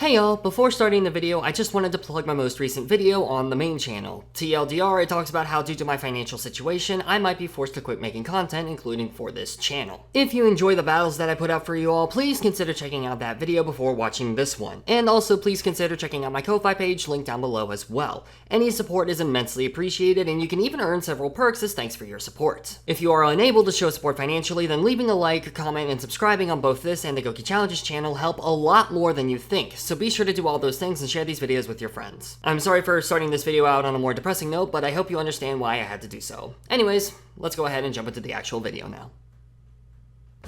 Hey y'all, before starting the video, I just wanted to plug my most recent video on the main channel. TLDR, it talks about how due to my financial situation, I might be forced to quit making content, including for this channel. If you enjoy the battles that I put out for you all, please consider checking out that video before watching this one. And also please consider checking out my Ko-Fi page, linked down below as well. Any support is immensely appreciated, and you can even earn several perks as thanks for your support. If you are unable to show support financially, then leaving a like, comment, and subscribing on both this and the Gokey Challenges channel help a lot more than you think, so be sure to do all those things and share these videos with your friends. I'm sorry for starting this video out on a more depressing note, but I hope you understand why I had to do so. Anyways, let's go ahead and jump into the actual video now.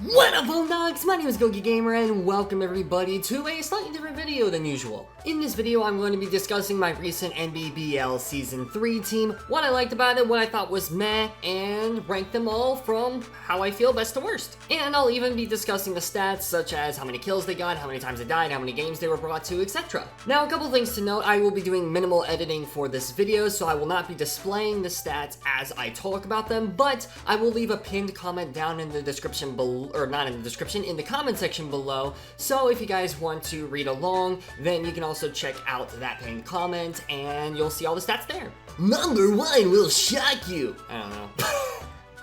What up, Homedawgs? My name is Gokey Gamer, and welcome everybody to a slightly different video than usual. In this video, I'm going to be discussing my recent NBBL Season 3 team, what I liked about it, what I thought was meh, and rank them all from how I feel best to worst. And I'll even be discussing the stats, such as how many kills they got, how many times they died, how many games they were brought to, etc. Now, a couple things to note, I will be doing minimal editing for this video, so I will not be displaying the stats as I talk about them, but I will leave a pinned comment down in the description below, or not in the description, in the comment section below, so if you guys want to read along, then you can also check out that pinned comment, and you'll see all the stats there. Number 1 will shock you! I don't know.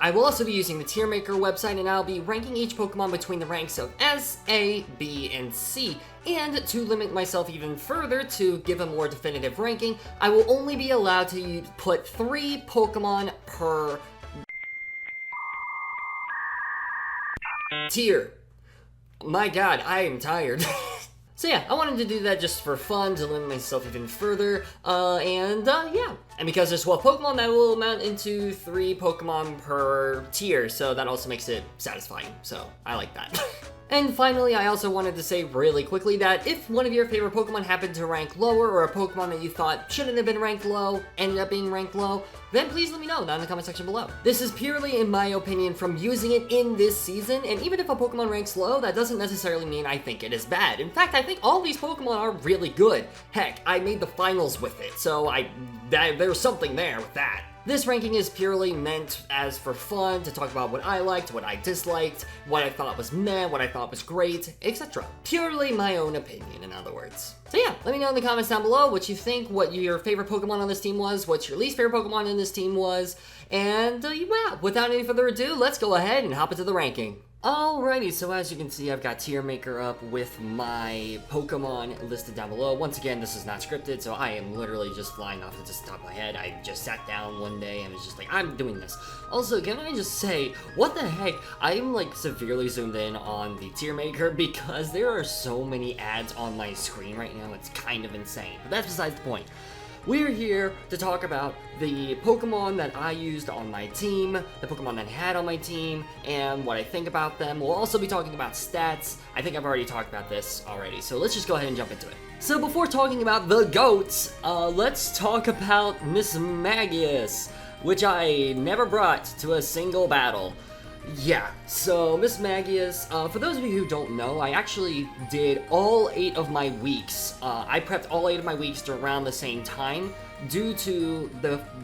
I will also be using the tier maker website, and I'll be ranking each Pokemon between the ranks of S, A, B, and C. And to limit myself even further to give a more definitive ranking, I will only be allowed to put 3 Pokemon per tier. My god, I am tired. So yeah, I wanted to do that just for fun, to limit myself even further, yeah. And because there's 12 Pokemon, that will amount into 3 Pokemon per tier, so that also makes it satisfying, so I like that. And finally, I also wanted to say really quickly that if one of your favorite Pokemon happened to rank lower, or a Pokemon that you thought shouldn't have been ranked low, ended up being ranked low, then please let me know down in the comment section below. This is purely, in my opinion, from using it in this season, and even if a Pokemon ranks low, that doesn't necessarily mean I think it is bad. In fact, I think all these Pokemon are really good. Heck, I made the finals with it, so there's something there with that. This ranking is purely meant as for fun, to talk about what I liked, what I disliked, what I thought was meh, what I thought was great, etc. Purely my own opinion, in other words. So yeah, let me know in the comments down below what you think, what your favorite Pokemon on this team was, what your least favorite Pokemon in this team was, and yeah, without any further ado, let's go ahead and hop into the ranking. Alrighty, so as you can see, I've got tier maker up with my Pokemon listed down below. Once again, this is not scripted, so I am literally just flying off the top of my head. I just sat down one day and was just like, I'm doing this. Also, can I just say, what the heck? I'm like severely zoomed in on the tier maker because there are so many ads on my screen right now. It's kind of insane, but that's besides the point. We're here to talk about the Pokemon that I used on my team, the Pokemon that I had on my team, and what I think about them. We'll also be talking about stats. I think I've already talked about this already, so let's just go ahead and jump into it. So before talking about the GOATs, let's talk about Mismagius, which I never brought to a single battle. Yeah, so Mismagius, for those of you who don't know, I actually did all 8 of my weeks. I prepped all 8 of my weeks around the same time, due to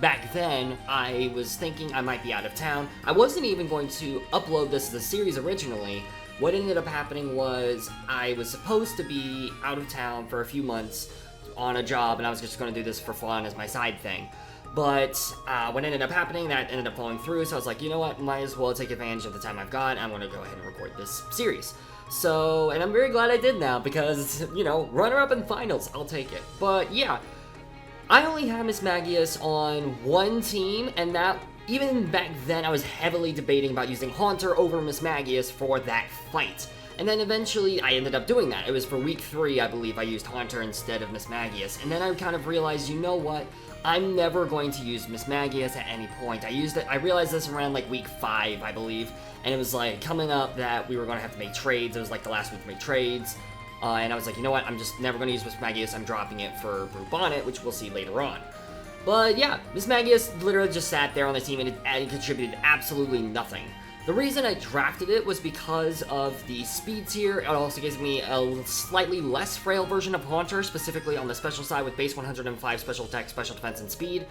back then, I was thinking I might be out of town. I wasn't even going to upload this as a series originally. What ended up happening was I was supposed to be out of town for a few months on a job, and I was just going to do this for fun as my side thing. But what ended up happening, that ended up falling through, so I was like, you know what, might as well take advantage of the time I've got, I'm going to go ahead and record this series. So, and I'm very glad I did now, because, you know, runner-up in finals, I'll take it. But yeah, I only had Mismagius on one team, and that, even back then, I was heavily debating about using Haunter over Mismagius for that fight. And then eventually, I ended up doing that. It was for week 3, I believe, I used Haunter instead of Mismagius. And then I kind of realized, you know what? I'm never going to use Mismagius at any point. I realized this around like week 5, I believe, and it was like coming up that we were going to have to make trades. It was like the last week to make trades, and I was like, you know what, I'm just never going to use Mismagius. I'm dropping it for Bonnet, which we'll see later on. But yeah, Mismagius literally just sat there on the team and it contributed absolutely nothing. The reason I drafted it was because of the speed tier. It also gives me a slightly less frail version of Haunter, specifically on the special side with base 105 special attack, special defense, and speed.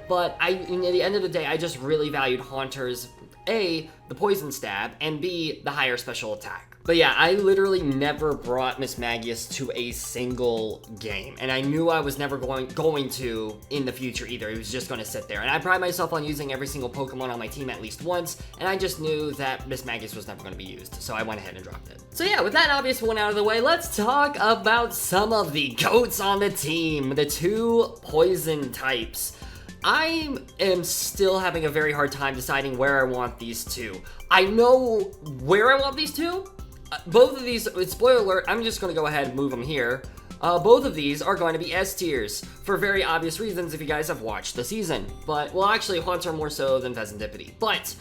But at the end of the day, I just really valued Haunter's A, the poison stab, and B, the higher special attack. But yeah, I literally never brought Mismagius to a single game, and I knew I was never going to in the future either. It was just going to sit there, and I pride myself on using every single Pokemon on my team at least once, and I just knew that Mismagius was never going to be used, so I went ahead and dropped it. So yeah, with that obvious one out of the way, let's talk about some of the GOATs on the team, the 2 poison types. I am still having a very hard time deciding where I want these 2. I know where I want these 2. Both of these, spoiler alert, I'm just going to go ahead and move them here. Both of these are going to be S tiers for very obvious reasons if you guys have watched the season. But, well, actually, Haunter more so than Fezandipiti. But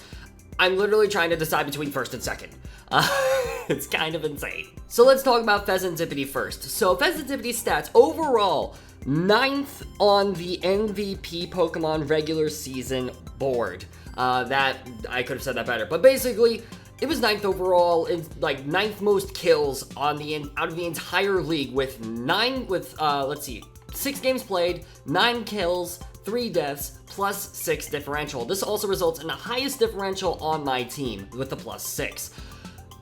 I'm literally trying to decide between first and second. It's kind of insane. So let's talk about Fezandipiti first. So Fezandipiti's stats overall, 9th on the MVP Pokemon regular season board. That, I could have said that better. But basically, it was 9th overall, it's like 9th most kills on out of the entire league with 6 games played, 9 kills, 3 deaths, plus 6 differential. This also results in the highest differential on my team with the plus 6.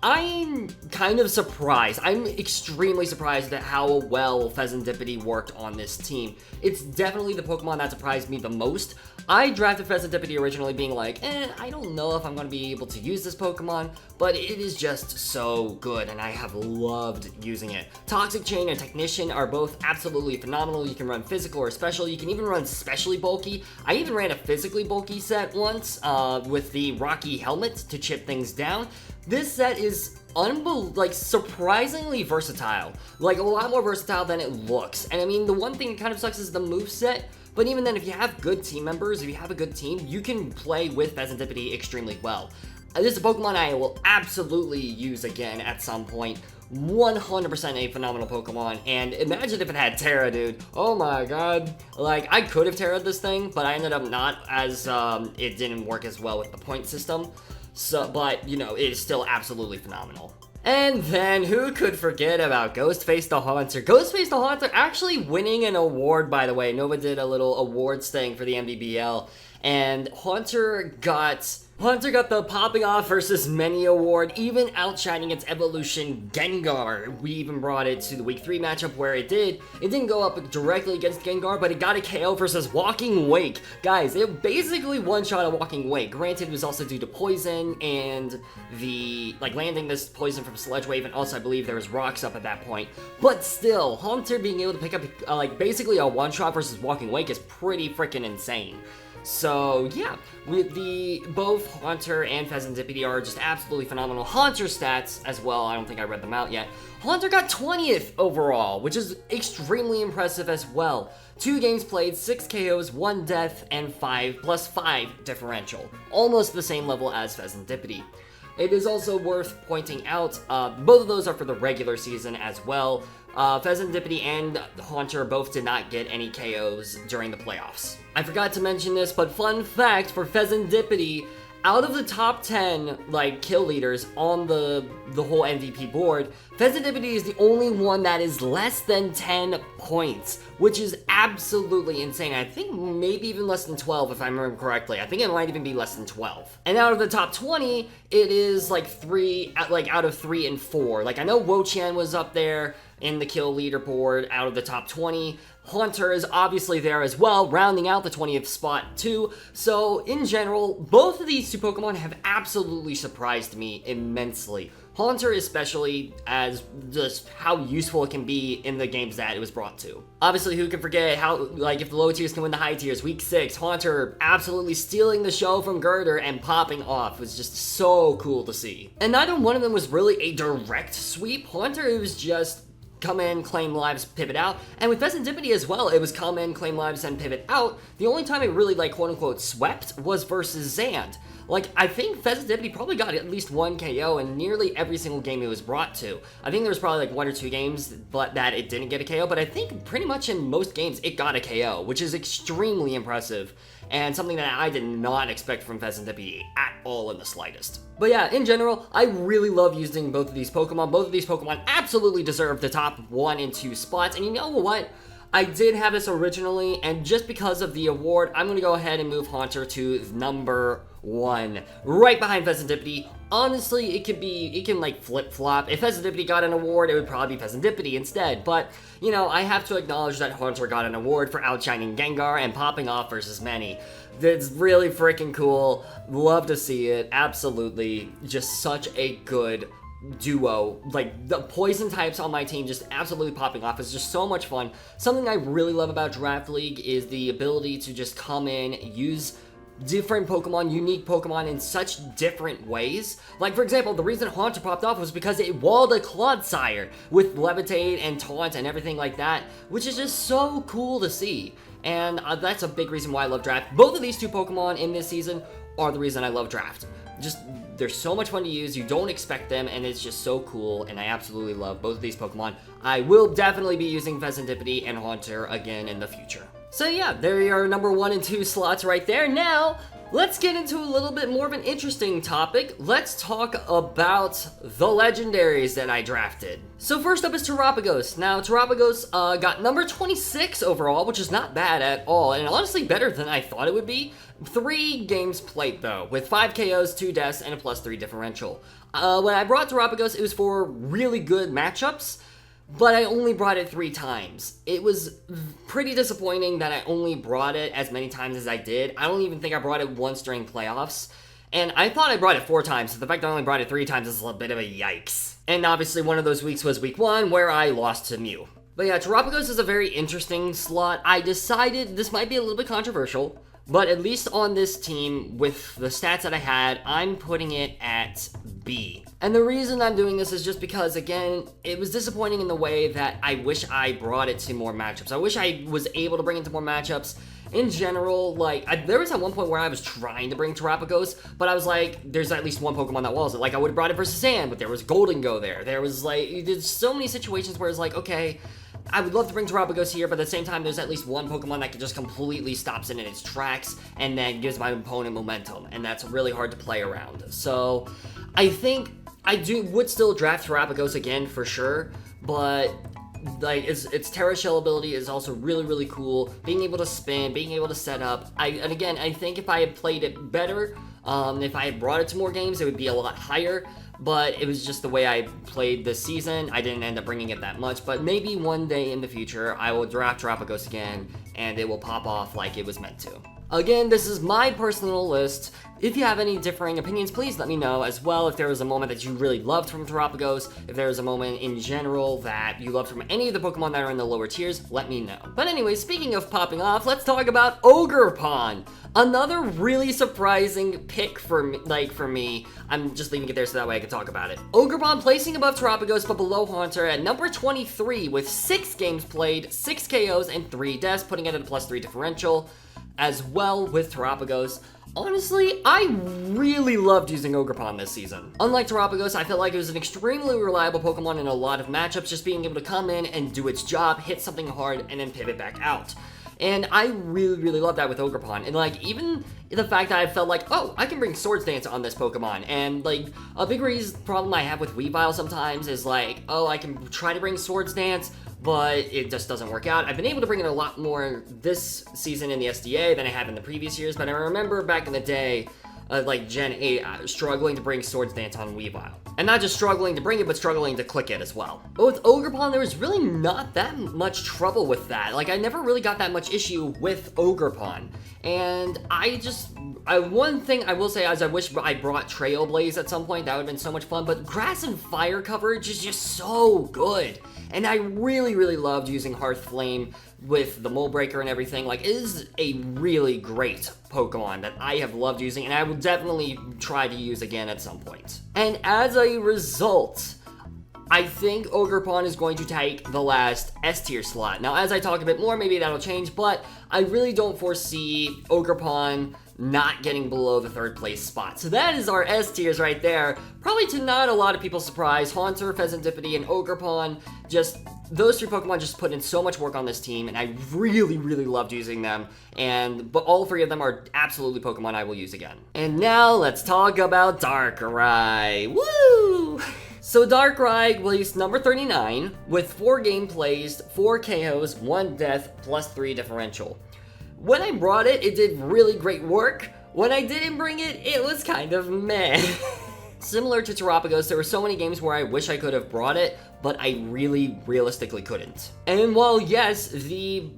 I'm kind of surprised. I'm extremely surprised at how well Fezandipiti worked on this team. It's definitely the Pokemon that surprised me the most. I drafted Fezandipiti originally being like, I don't know if I'm going to be able to use this Pokemon, but it is just so good, and I have loved using it. Toxic Chain and Technician are both absolutely phenomenal. You can run physical or special. You can even run specially bulky. I even ran a physically bulky set once with the Rocky Helmet to chip things down. This set is surprisingly versatile. Like, a lot more versatile than it looks. And I mean, the one thing that kind of sucks is the moveset. But even then, if you have good team members, if you have a good team, you can play with Fezandipiti extremely well. This is a Pokemon I will absolutely use again at some point. 100% a phenomenal Pokemon, and imagine if it had Terra, dude. Oh my god. Like, I could have Terra'd this thing, but I ended up not, as it didn't work as well with the point system. So, but, you know, it is still absolutely phenomenal. And then, who could forget about Ghostface the Haunter? Ghostface the Haunter actually winning an award, by the way. Nova did a little awards thing for the NBBL, and Haunter got the Popping Off versus Many award, even outshining its evolution Gengar. We even brought it to the Week 3 matchup where it didn't go up directly against Gengar, but it got a KO versus Walking Wake. Guys, it basically one-shot a Walking Wake. Granted, it was also due to poison and landing this poison from Sludge Wave, and also I believe there was rocks up at that point. But still, Haunter being able to pick up basically a one-shot versus Walking Wake is pretty freaking insane. So yeah, with both Haunter and Fezandipiti are just absolutely phenomenal. Haunter stats as well, I don't think I read them out yet. Haunter got 20th overall, which is extremely impressive as well. 2 games played, 6 KOs, 1 death, and 5+5 differential. Almost the same level as Fezandipiti. It is also worth pointing out, both of those are for the regular season as well. Fezandipiti and Haunter both did not get any KOs during the playoffs. I forgot to mention this, but fun fact for Fezandipiti, out of the top 10 kill leaders on the whole MVP board, Fezandipiti is the only one that is less than 10 points, which is absolutely insane. I think maybe even less than 12 if I remember correctly. I think it might even be less than 12. And out of the top 20, it is out of 3 and 4. I know Wo-Chan was up there in the kill leaderboard out of the top 20. Haunter is obviously there as well, rounding out the 20th spot too. So in general, both of these 2 Pokemon have absolutely surprised me immensely. Haunter especially as just how useful it can be in the games that it was brought to. Obviously, who can forget how, if the low tiers can win the high tiers, Week 6, Haunter absolutely stealing the show from Gurdurr and popping off was just so cool to see. And neither one of them was really a direct sweep. Haunter, it was just come in, claim lives, pivot out. And with Fezandipiti as well, it was come in, claim lives, and pivot out. The only time it really, quote-unquote, swept was versus Zand. I think Fezandipiti probably got at least 1 KO in nearly every single game it was brought to. I think there was probably 1 or 2 games that it didn't get a KO, but I think pretty much in most games it got a KO, which is extremely impressive, and something that I did not expect from Fezandipiti at all in the slightest. But yeah, in general, I really love using both of these Pokemon. Both of these Pokemon absolutely deserve the top 1 and 2 spots, and you know what? I did have this originally, and just because of the award, I'm going to go ahead and move Haunter to number 1, right behind Fezandipiti. Honestly, it can like flip-flop. If Fezandipiti got an award, it would probably be Fezandipiti instead, but, you know, I have to acknowledge that Haunter got an award for outshining Gengar and popping off versus many. That's really freaking cool. Love to see it. Absolutely. Just such a good duo. Like, the poison types on my team just absolutely popping off. It's just so much fun. Something I really love about Draft League is the ability to just come in, use different Pokemon, unique Pokemon in such different ways. Like, for example, the reason Haunter popped off was because it walled a Clodsire with Levitate and Taunt and everything like that, which is just so cool to see. And that's a big reason why I love Draft. Both of these two Pokemon in this season are the reason I love Draft. Just, they're so much fun to use, you don't expect them, and it's just so cool, and I absolutely love both of these Pokemon. I will definitely be using Fezandipiti and Haunter again in the future. So yeah, there are your number 1 and 2 slots right there. Now, let's get into a little bit more of an interesting topic. Let's talk about the legendaries that I drafted. So first up is Terapagos. Now, Terapagos got number 26 overall, which is not bad at all, and honestly better than I thought it would be. 3 games played though, with 5 KOs, 2 deaths, and a +3 differential. When I brought Terapagos, it was for really good matchups, but I only brought it 3 times. It was pretty disappointing that I only brought it as many times as I did. I don't even think I brought it once during playoffs. And I thought I brought it 4 times, so the fact that I only brought it 3 times is a bit of a yikes. And obviously one of those weeks was week 1, where I lost to Mew. But yeah, Terapagos is a very interesting slot. I decided this might be a little bit controversial, but at least on this team, with the stats that I had, I'm putting it at B. And the reason I'm doing this is just because, again, it was disappointing in the way that I wish I brought it to more matchups. I wish I was able to bring it to more matchups. In general, like, there was at one point where I was trying to bring Terapagos, but I was like, there's at least one Pokemon that walls it. Like, I would have brought it versus Sand, but there was Golden Go there. There was, like, there's so many situations where it's like, okay, I would love to bring Terapagos here, but at the same time, there's at least one Pokemon that can just completely stops it in its tracks and then gives my opponent momentum, and that's really hard to play around. So, I think I would still draft Terapagos again for sure, but like its Terra Shell ability is also really, really cool. Being able to spin, being able to set up. And again, I think if I had played it better, if I had brought it to more games, it would be a lot higher. But it was just the way I played this season. I didn't end up bringing it that much, but maybe one day in the future, I will draft Terapagos again, and it will pop off like it was meant to. Again, this is my personal list. If you have any differing opinions, please let me know as well. If there was a moment that you really loved from Terapagos, if there was a moment in general that you loved from any of the Pokemon that are in the lower tiers, let me know. But anyway, speaking of popping off, let's talk about Ogerpon. Another really surprising pick for me. I'm just leaving it there so that way I can talk about it. Ogerpon placing above Terapagos but below Haunter at number 23 with 6 games played, 6 KOs, and 3 deaths, putting it at a +3 differential. As well with Terapagos. Honestly, I really loved using Ogerpon this season. Unlike Terapagos, I felt like it was an extremely reliable Pokemon in a lot of matchups, just being able to come in and do its job, hit something hard, and then pivot back out. And I really, really love that with Ogerpon. And like, even the fact that I felt like, oh, I can bring Swords Dance on this Pokemon. And like, a big problem I have with Weavile sometimes is like, oh, I can try to bring Swords Dance, but it just doesn't work out. I've been able to bring it a lot more this season in the SDA than I have in the previous years, but I remember back in the day, like Gen 8, struggling to bring Swords Dance on Weavile. And not just struggling to bring it, but struggling to click it as well. But with Ogerpon, there was really not that much trouble with that. Like, I never really got that much issue with Ogerpon. And one thing I will say is I wish I brought Trailblaze at some point. That would have been so much fun. But Grass and Fire coverage is just so good. And I really, really loved using Hearthflame with the Mole Breaker and everything. Like, it is a really great Pokemon that I have loved using, and I will definitely try to use again at some point. And as a result, I think Ogerpon is going to take the last S-tier slot. Now, as I talk a bit more, maybe that'll change, but I really don't foresee Ogerpon not getting below the 3rd place spot. So that is our S tiers right there. Probably to not a lot of people's surprise, Haunter, Fezandipiti, and Ogerpon, just those 3 Pokemon just put in so much work on this team, and I really, really loved using them. But all 3 of them are absolutely Pokemon I will use again. And now let's talk about Darkrai. Woo! So Darkrai placed number 39 with 4 game plays, 4 KOs, 1 death, +3 differential. When I brought it, it did really great work. when I didn't bring it, it was kind of meh. Similar to Terapagos, there were so many games where I wish I could have brought it, but I really realistically couldn't. And while yes, the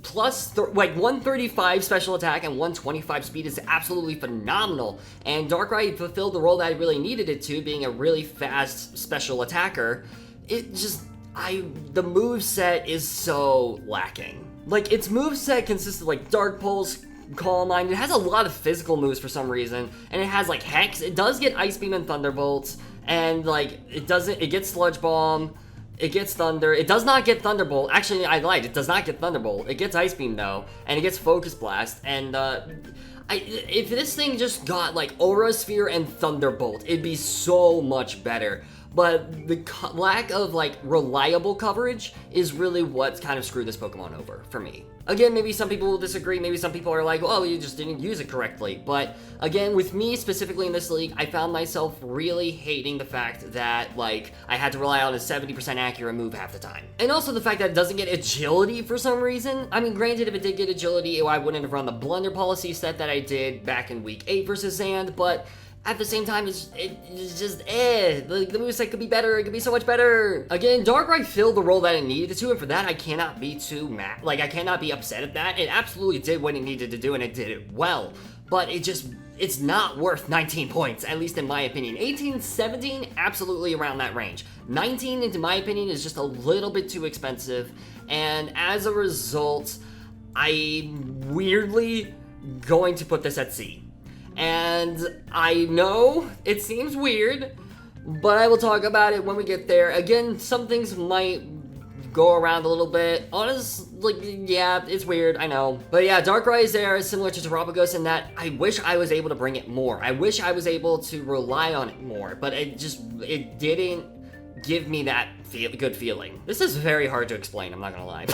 like 135 special attack and 125 speed is absolutely phenomenal, and Darkrai fulfilled the role that I really needed it to, being a really fast special attacker, it just, the moveset is so lacking. Like, its moveset consists of like Dark Pulse, Calm Mind. It has a lot of physical moves for some reason, and it has like Hex. It does get Ice Beam and Thunderbolt, and like it gets Sludge Bomb, it gets Thunder. It does not get Thunderbolt. Actually, I lied. It does not get Thunderbolt. It gets Ice Beam though, and it gets Focus Blast. And if this thing just got like Aura Sphere and Thunderbolt, it'd be so much better. But the lack of like reliable coverage is really what's kind of screwed this Pokemon over for me. Again, maybe some people will disagree, maybe some people are like, oh, you just didn't use it correctly. But again, with me specifically in this league, I found myself really hating the fact that like I had to rely on a 70% accurate move half the time. And also the fact that it doesn't get agility for some reason. I mean, granted, if it did get agility, I wouldn't have run the Blunder Policy set that I did back in week 8 versus Zand, but at the same time, it's just, the moveset could be better, it could be so much better. Again, Darkrai filled the role that it needed to, and for that, I cannot be too mad. Like, I cannot be upset at that. It absolutely did what it needed to do, and it did it well. But it's not worth 19 points, at least in my opinion. 18, 17, absolutely around that range. 19, in my opinion, is just a little bit too expensive, and as a result, I'm weirdly going to put this at C. And I know it seems weird, but I will talk about it when we get there. Again, some things might go around a little bit. Honestly, yeah, it's weird, I know. But yeah, Darkrai is there, similar to Terapagos in that I wish I was able to bring it more. I wish I was able to rely on it more, but it didn't give me that good feeling. This is very hard to explain, I'm not gonna lie.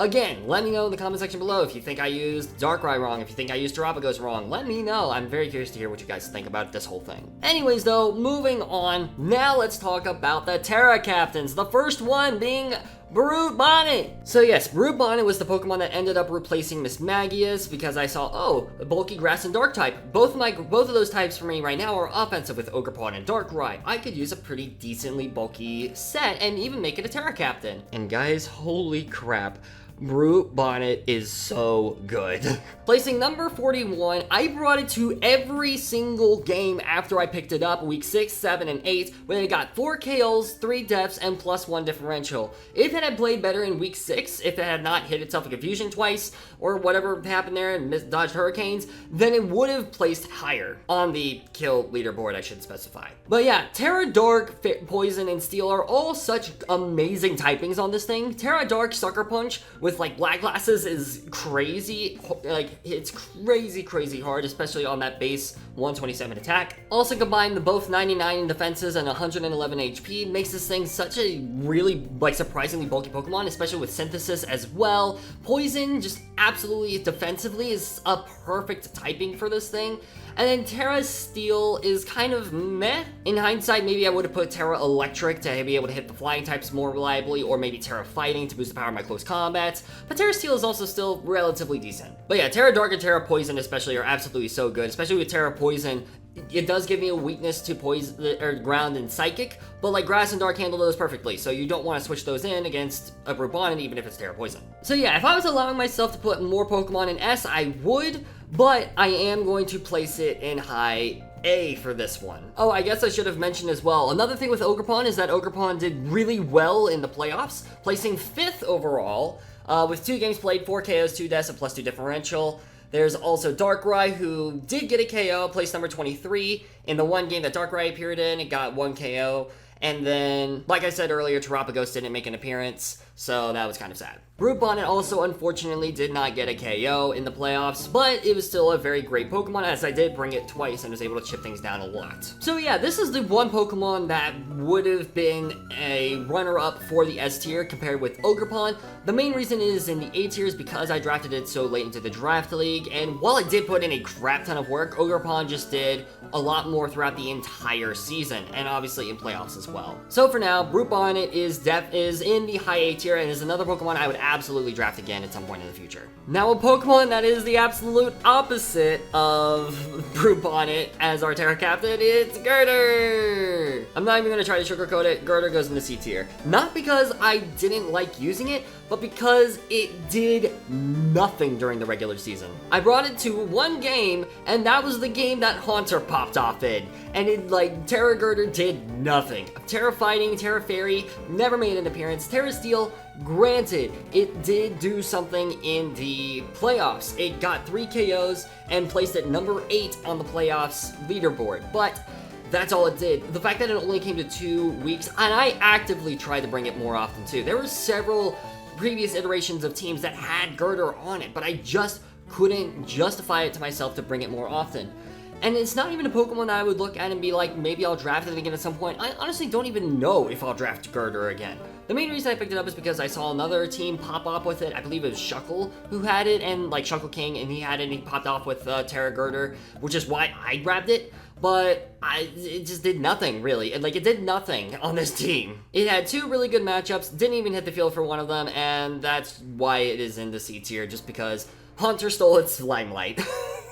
Again, let me know in the comment section below if you think I used Darkrai wrong, if you think I used Terapagos wrong. Let me know. I'm very curious to hear what you guys think about this whole thing. Anyways, though, moving on. Now let's talk about the Terra Captains. The first one being Bonnet. So yes, Bonnet was the Pokemon that ended up replacing Mismagius because I saw, oh, a bulky grass and dark type. Both of those types for me right now are offensive with Ogerpon and Darkrai. I could use a pretty decently bulky set and even make it a Terra Captain. And guys, holy crap. Bonnet is so good. Placing number 41, I brought it to every single game after I picked it up, week 6, 7, and 8, when it got 4 KOs, 3 deaths, and +1 differential. If it had played better in week 6, if it had not hit itself a confusion twice, or whatever happened there and dodged hurricanes, then it would have placed higher on the kill leaderboard, I should specify. But yeah, Terra, Dark, Poison, and Steel are all such amazing typings on this thing. Terra Dark Sucker Punch with like Black Glasses is crazy. Like, it's crazy hard, especially on that base 127 attack. Also combine the both 99 defenses and 111 HP makes this thing such a really like surprisingly bulky Pokemon, especially with Synthesis as well. Poison just absolutely defensively is a perfect typing for this thing. And then Terra Steel is kind of meh. In hindsight, maybe I would have put Terra Electric to be able to hit the flying types more reliably, or maybe Terra Fighting to boost the power of my close combats. But Terra Steel is also still relatively decent. But yeah, Terra Dark and Terra Poison especially are absolutely so good, especially with Terra Poison. It does give me a weakness to poison or ground and psychic, but like grass and dark handle those perfectly, so you don't want to switch those in against a Bonnet even if it's Terra Poison. So yeah, if I was allowing myself to put more Pokemon in S, I would, but I am going to place it in high A for this one. Oh, I guess I should have mentioned as well, another thing with Ogerpon is that Ogerpon did really well in the playoffs, placing 5th overall, with 2 games played, 4 KOs, 2 deaths, and +2 differential. There's also Darkrai, who did get a KO, placed number 23. In the one game that Darkrai appeared in, it got 1 KO. And then, like I said earlier, Terapagos didn't make an appearance, so that was kind of sad. Bonnet also unfortunately did not get a KO in the playoffs, but it was still a very great Pokemon as I did bring it twice and was able to chip things down a lot. So yeah, this is the one Pokemon that would have been a runner-up for the S tier compared with Ogerpon. The main reason is in the A tier is because I drafted it so late into the draft league, and while I did put in a crap ton of work, Ogerpon just did a lot more throughout the entire season, and obviously in playoffs as well. So for now, Bonnet is in the high A tier tier and is another Pokemon I would absolutely draft again at some point in the future. Now a Pokemon that is the absolute opposite of Bonnet as our Terra Captain, it's Gurdurr! I'm not even going to try to sugarcoat it, Gurdurr goes in the C tier. Not because I didn't like using it, but because it did nothing during the regular season. I brought it to one game, and that was the game that Haunter popped off in. And it, like, Terra Gurdurr did nothing. Terra Fighting, Terra Fairy, never made an appearance. Terra Steel, granted, it did do something in the playoffs. It got 3 KOs and placed at number 8 on the playoffs leaderboard. But that's all it did. The fact that it only came to 2 weeks, and I actively tried to bring it more often too. There were several previous iterations of teams that had Gurdurr on it, but I just couldn't justify it to myself to bring it more often. And it's not even a Pokemon that I would look at and be like, maybe I'll draft it again at some point. I honestly don't even know if I'll draft Gurdurr again. The main reason I picked it up is because I saw another team pop up with it. I believe it was Shuckle who had it, and like Shuckle King, and he had it and he popped off with Terra Gurdurr, which is why I grabbed it. But it just did nothing, really. It did nothing on this team. It had 2 really good matchups, didn't even hit the field for one of them, and that's why it is in the C tier, just because Haunter stole its limelight.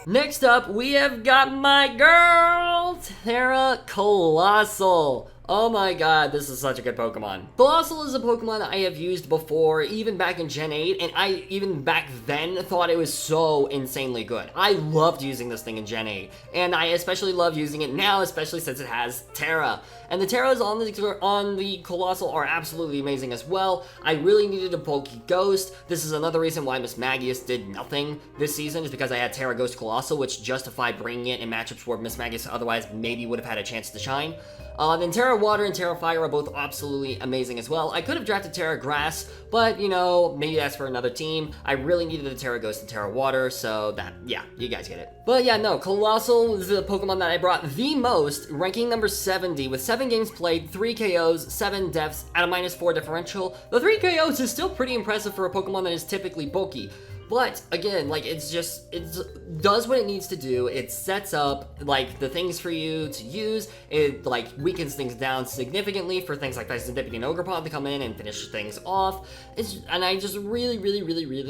Next up, we have got my girl, Terra Coalossal. Oh my god, this is such a good Pokemon. Coalossal is a Pokemon I have used before, even back in Gen 8, and I, even back then, thought it was so insanely good. I loved using this thing in Gen 8, and I especially love using it now, especially since it has Terra. And the Terras on the Coalossal are absolutely amazing as well. I really needed a bulky Ghost. This is another reason why Mismagius did nothing this season, is because I had Terra Ghost Coalossal, which justified bringing it in matchups where Mismagius otherwise maybe would have had a chance to shine. Then Terra Water and Terra Fire are both absolutely amazing as well. I could have drafted Terra Grass, but, you know, maybe that's for another team. I really needed a Terra Ghost and Terra Water, so that, yeah, you guys get it. But yeah, no, Coalossal is the Pokemon that I brought the most, ranking number 70, with 7 games played, 3 KOs, 7 deaths, at a -4 differential. The 3 KOs is still pretty impressive for a Pokemon that is typically bulky. But, again, like, it does what it needs to do. It sets up, like, the things for you to use. It, like, weakens things down significantly for things like Fezandipiti and Ogerpon to come in and finish things off. And I just really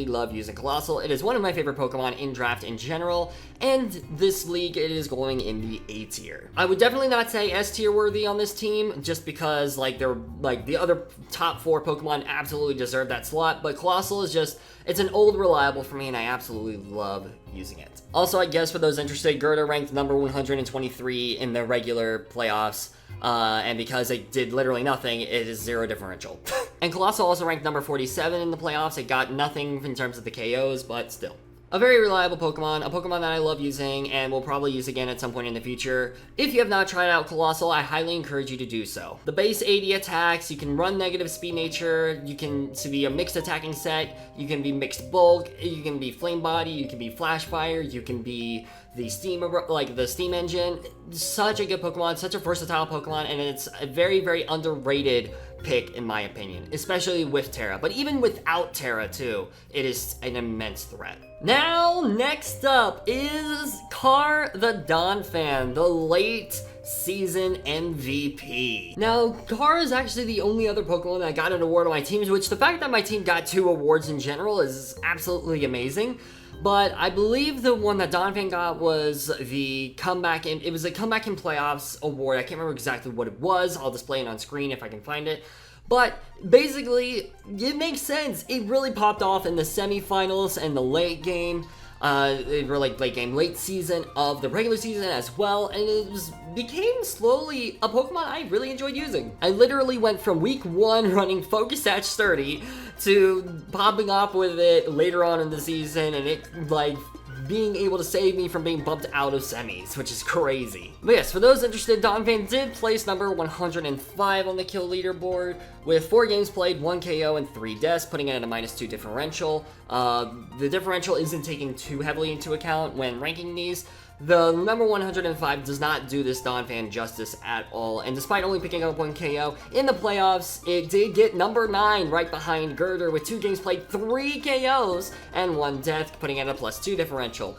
love using Coalossal. It is one of my favorite Pokemon in draft in general, and this league, it is going in the A tier. I would definitely not say S tier worthy on this team, just because, like, they're, like, the other top 4 Pokemon absolutely deserve that slot, but Coalossal is just, it's an old reliable for me, and I absolutely love using it. Also, I guess for those interested, Gurdurr ranked number 123 in the regular playoffs, and because it did literally nothing, it is 0 differential. And Coalossal also ranked number 47 in the playoffs. It got nothing in terms of the KOs, but still. A very reliable Pokemon, a Pokemon that I love using and will probably use again at some point in the future. If you have not tried out Coalossal, I highly encourage you to do so. The base 80 attacks, you can run negative speed nature, you can be a mixed attacking set, you can be mixed bulk, you can be flame body, you can be flash fire, you can be the steam, like the steam engine. Such a good Pokemon, such a versatile Pokemon, and it's a very underrated pick in my opinion, especially with Terra. But even without Terra too, it is an immense threat. Now, next up is Car the Donphan, the late season MVP. Now, Car is actually the only other Pokemon that got an award on my teams, which the fact that my team got 2 awards in general is absolutely amazing. But I believe the one that Donphan got was the comeback in, it was a comeback in playoffs award. I can't remember exactly what it was. I'll display it on screen if I can find it. But basically, it makes sense. It really popped off in the semifinals and the late game. Late season of the regular season as well, and it became slowly a Pokemon I really enjoyed using. I literally went from week 1 running Focus Sash 30 to popping off with it later on in the season, and it, like, being able to save me from being bumped out of semis, which is crazy. But yes, for those interested, Donphan did place number 105 on the kill leaderboard, with 4 games played, 1 KO, and 3 deaths, putting it at a -2 differential. The differential isn't taken too heavily into account when ranking these. The number 105 does not do this Donphan justice at all, and despite only picking up 1 KO in the playoffs, it did get number 9 right behind Gurdurr with 2 games played, 3 KOs, and 1 death, putting it at a +2 differential.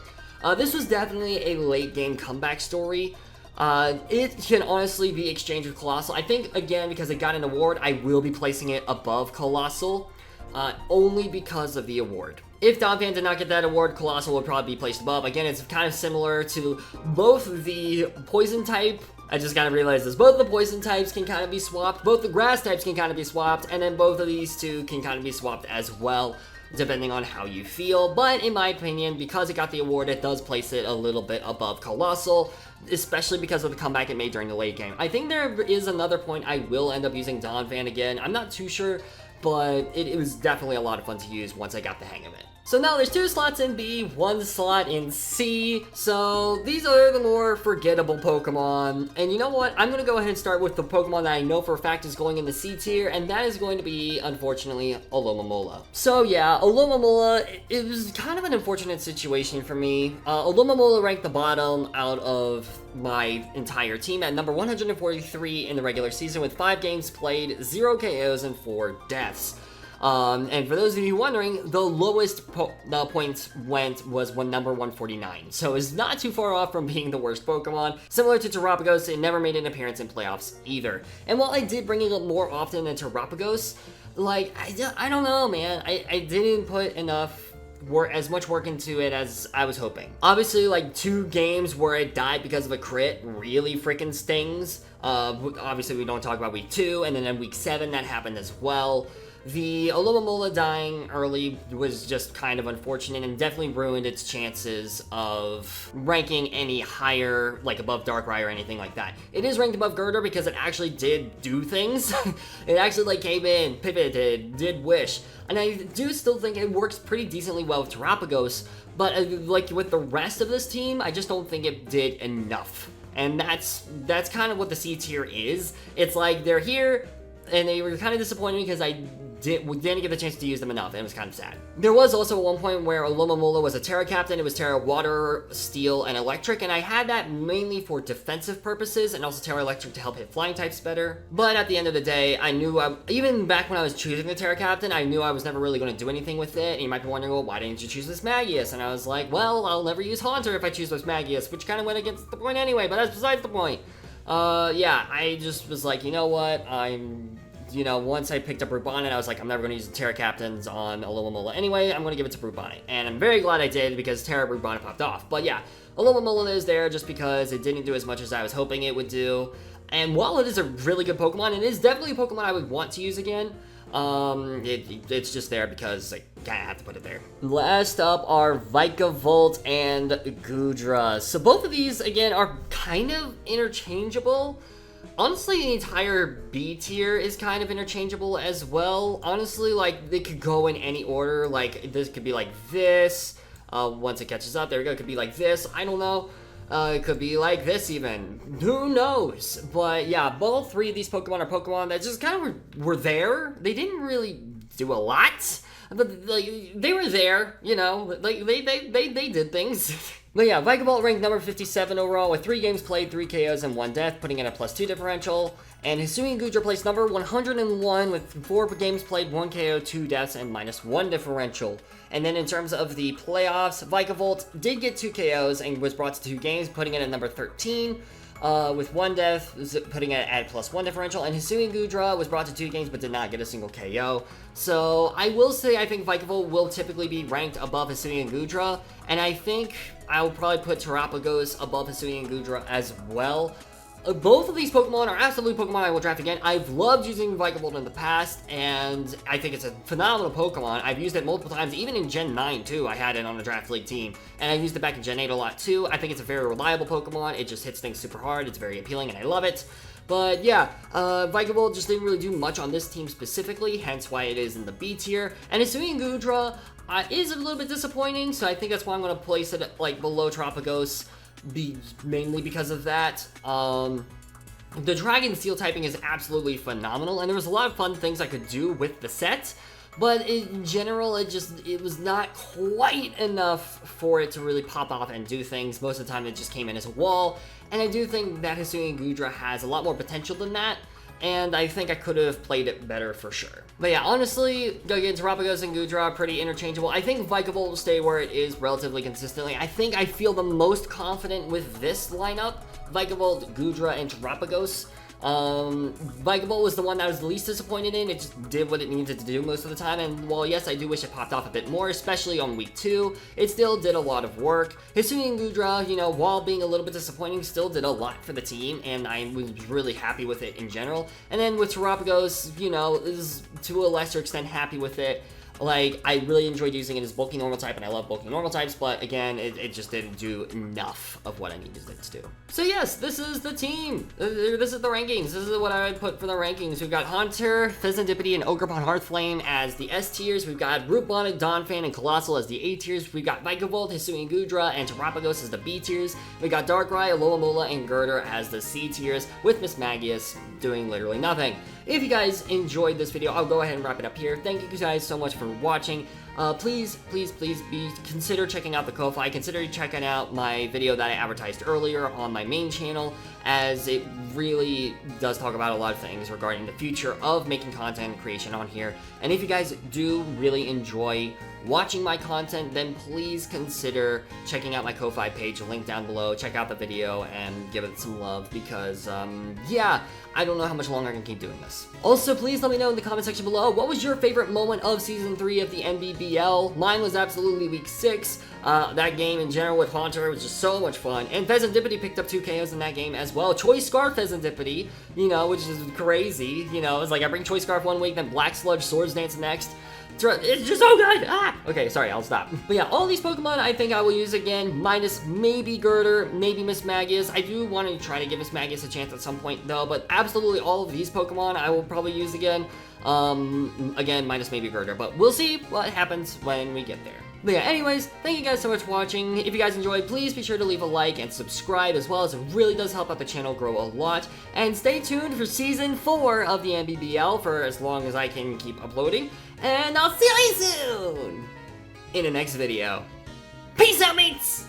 This was definitely a late game comeback story. It can honestly be exchanged with Coalossal. I think, again, because it got an award, I will be placing it above Coalossal. only because of the award. If Donphan did not get that award, Coalossal would probably be placed above. Again, it's kind of similar to both the poison type. I just kind of realized this. Both the poison types can kind of be swapped. Both the grass types can kind of be swapped. And then both of these two can kind of be swapped as well, depending on how you feel. But in my opinion, because it got the award, it does place it a little bit above Coalossal, especially because of the comeback it made during the late game. I think there is another point I will end up using Donphan again. I'm not too sure, but it was definitely a lot of fun to use once I got the hang of it. So now there's 2 slots in B, 1 slot in C, so these are the more forgettable Pokemon. And you know what? I'm going to go ahead and start with the Pokemon that I know for a fact is going in the C tier, and that is going to be, unfortunately, Alomomola. So yeah, Alomomola, it was kind of an unfortunate situation for me. Alomomola ranked the bottom out of my entire team at number 143 in the regular season with 5 games played, 0 KOs, and 4 deaths. And for those of you wondering, the lowest points went was number 149, so it's not too far off from being the worst Pokemon. Similar to Terapagos, it never made an appearance in playoffs either. And while I did bring it up more often than Terapagos, like, I don't know, man, I didn't put as much work into it as I was hoping. Obviously, like, 2 games where it died because of a crit really freaking stings. Obviously, we don't talk about week 2, and then in week 7 that happened as well. The Alomomola dying early was just kind of unfortunate and definitely ruined its chances of ranking any higher, like above Darkrai or anything like that. It is ranked above Gurdurr because it actually did do things. It actually like came in, pivoted, did wish, and I do still think it works pretty decently well with Terapagos, but like with the rest of this team, I just don't think it did enough. And that's kind of what the C tier is. It's like they're here, and they were kind of disappointed because we didn't get the chance to use them enough, and it was kind of sad. There was also one point where Alomomola was a Terra Captain. It was Terra Water, Steel, and Electric, and I had that mainly for defensive purposes, and also Terra Electric to help hit flying types better. But at the end of the day, I knew, even back when I was choosing the Terra Captain, I knew I was never really going to do anything with it, and you might be wondering, well, why didn't you choose Mismagius? And I was like, well, I'll never use Haunter if I choose Mismagius, which kind of went against the point anyway, but that's besides the point. Yeah, I just was like, you know what, once I picked up Root Bonnet, I was like, I'm never going to use the Terra Captains on Alomomola anyway, I'm going to give it to Root Bonnet. And I'm very glad I did because Terra Root Bonnet popped off. But yeah, Alomomola is there just because it didn't do as much as I was hoping it would do. And while it is a really good Pokemon, it is definitely a Pokemon I would want to use again. It's just there because I kind of have to put it there. Last up are Vikavolt and Goodra. So both of these, again, are kind of interchangeable. Honestly, the entire B tier is kind of interchangeable as well. Honestly, like, they could go in any order. Like, this could be like this. Once it catches up, there we go. It could be like this. I don't know. It could be like this even. Who knows? But yeah, both 3 of these Pokemon are Pokemon that just kind of were there. They didn't really do a lot, but like, they were there, you know. Like, they did things. But yeah, Vikavolt ranked number 57 overall with 3 games played, 3 KOs, and 1 death, putting in a +2 differential. And Hisuian Goodra placed number 101 with 4 games played, 1 KO, 2 deaths, and -1 differential. And then in terms of the playoffs, Vikavolt did get 2 KOs and was brought to 2 games, putting it at number 13. With 1 death, putting it at +1 differential, and Hisuian Goodra was brought to 2 games but did not get a single KO. So I will say I think Vikavolt will typically be ranked above Hisuian Goodra, and I think I will probably put Terapagos above Hisuian Goodra as well. Both of these Pokemon are absolute Pokemon I will draft again. I've loved using Vikavolt in the past, and I think it's a phenomenal Pokemon. I've used it multiple times, even in Gen 9 too. I had it on the Draft League team, and I've used it back in Gen 8 a lot too. I think it's a very reliable Pokemon. It just hits things super hard. It's very appealing, and I love it. But yeah, Vikavolt just didn't really do much on this team specifically, hence why it is in the B tier. And Hisuian Goodra is a little bit disappointing, so I think that's why I'm going to place it like below Terapagos. Mainly because of that. The Dragon Steel typing is absolutely phenomenal, and there was a lot of fun things I could do with the set, but in general, it was not quite enough for it to really pop off and do things. Most of the time, it just came in as a wall, and I do think that Hisuian Goodra has a lot more potential than that, and I think I could have played it better for sure. But yeah, honestly, again, Terapagos and Goodra are pretty interchangeable. I think Vikavolt will stay where it is relatively consistently. I think I feel the most confident with this lineup, Vikavolt, Goodra, and Terapagos. Vikavolt was the one that I was the least disappointed in. It just did what it needed to do most of the time, and while yes, I do wish it popped off a bit more, especially on week 2, it still did a lot of work. Hisuian and Goodra, you know, while being a little bit disappointing, still did a lot for the team, and I was really happy with it in general. And then with Terapagos, you know, is to a lesser extent happy with it. Like, I really enjoyed using it as bulky normal type, and I love bulky normal types, but again, it just didn't do enough of what I needed it to do. So yes, this is the team. This is the rankings. This is what I would put for the rankings. We've got Haunter, Fezandipiti, and Ogerpon-Hearthflame as the S tiers. We've got Bonnet, Donphan, and Coalossal as the A tiers. We've got Vikavolt, Hisuian, Goodra, and Terapagos as the B tiers. We've got Darkrai, Alomomola, and Gurdurr as the C tiers, with Mismagius doing literally nothing. If you guys enjoyed this video, I'll go ahead and wrap it up here. Thank you guys so much for watching. Please consider checking out the Ko-Fi. Consider checking out my video that I advertised earlier on my main channel, as it really does talk about a lot of things regarding the future of making content creation on here. And if you guys do really enjoy watching my content, then please consider checking out my Ko-Fi page, link down below. Check out the video and give it some love, because yeah, I don't know how much longer I can keep doing this. Also, please let me know in the comment section below, what was your favorite moment of Season 3 of the NBBL? Mine was absolutely Week 6. That game in general with Haunter was just so much fun. And Fezandipiti picked up 2 KOs in that game as well. Choice Scarf Fezandipiti, you know, which is crazy. You know, it's like I bring Choice Scarf one week, then Black Sludge Swords Dance next. It's just so good! Ah! Okay, sorry, I'll stop. But yeah, all these Pokemon I think I will use again, minus maybe Gurdurr, maybe Mismagius. I do want to try to give Mismagius a chance at some point though, but absolutely all of these Pokemon I will probably use again. Again, minus maybe Gurdurr, but we'll see what happens when we get there. But yeah, anyways, thank you guys so much for watching. If you guys enjoyed, please be sure to leave a like and subscribe as well, as it really does help out the channel grow a lot. And stay tuned for Season 4 of the NBBL for as long as I can keep uploading. And I'll see you soon in the next video. Peace out, mates!